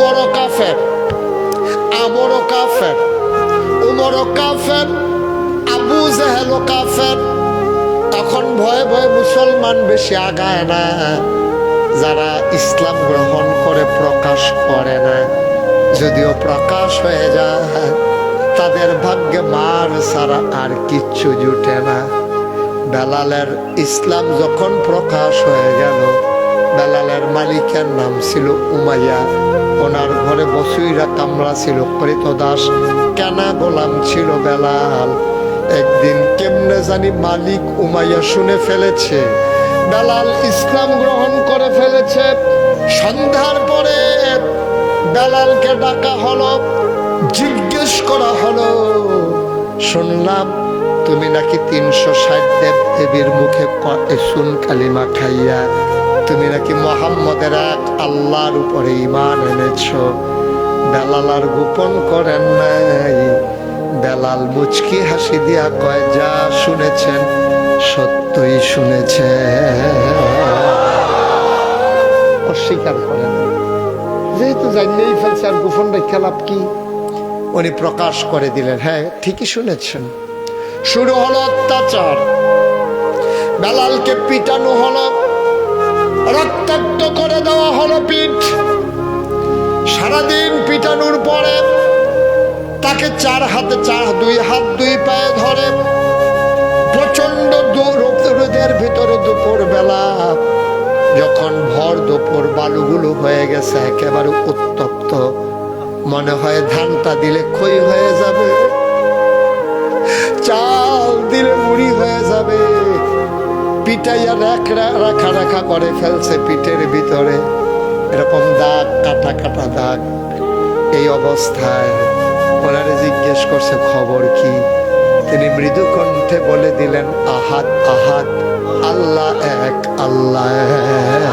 বকরও কাফের, আমরও কাফের, উমরও কাফের, আবু জেহেলও কাফের। এখন ভয়ে ভয়ে মুসলমান বেশি আগায় না। যারা ইসলাম গ্রহণ করে প্রকাশ করে না, যদিও প্রকাশ হয়ে যায় তাদের ভাগ্যে মার ছাড়া আর কিচ্ছু জুটে না। বেলালের ইসলাম যখন প্রকাশ হয়ে গেল, বেলালের মালিকের নাম ছিল উমাইয়া। ওনার ঘরে বসুইরা কামরা ছিল, কৃতদাস কেনা গোলাম ছিল বেলাল। একদিন কেমনে জানি মালিক উমাইয়া শুনে ফেলেছে বেলাল ইসলাম গ্রহণ করে ফেলেছে। সন্ধ্যার পরে বেলালকে ডাকা হলো, জিজ্ঞেস করা হলো, শুনলাম তুমি নাকি 360 দেব দেবীর মুখে সুন কালিমা খাইয়া তুমি নাকি মোহাম্মদের এক আল্লাহর উপরে ঈমান এনেছ। বেলাল আর গোপন করেন নাই। বেলাল মুচকি হাসি দিয়া কয়, যা শুনেছেন সত্যই শুনেছে। অস্বীকার করেন, যেহেতু জানিয়েই ফেলছে আর গোপন রেখে লাভ কি। উনি প্রকাশ করে দিলেন, হ্যাঁ ঠিকই শুনেছেন। শুরু হলো অত্যাচার, বেলালকে পিটানো হলো, রক্তাক্ত করে দেওয়া হলো পিঠ। সারাদিন পিটানোর পরে তাকে 4 হাতে 2 হাত 2 পায়ে ধরে প্রচন্ড রোদের ভিতরে দুপুর বেলা যখন ভর দুপুর বালুগুলো হয়ে গেছে একেবারে উত্তপ্ত, মনে হয় ধানটা দিলে খই হয়ে যাবে, চাল দিলে মুড়ি হয়ে যাবে। পিটাইয়া রাখা রাখা করে ফেলছে পিঠের ভিতরে, এরকম দাগ, কাটা কাটা দাগ। এই অবস্থায় ওনারে জিজ্ঞেস করছে খবর কি। তিনি মৃদু কণ্ঠে বলে দিলেন, আহাদ আহাদ, আল্লাহ এক, আল্লাহ এক।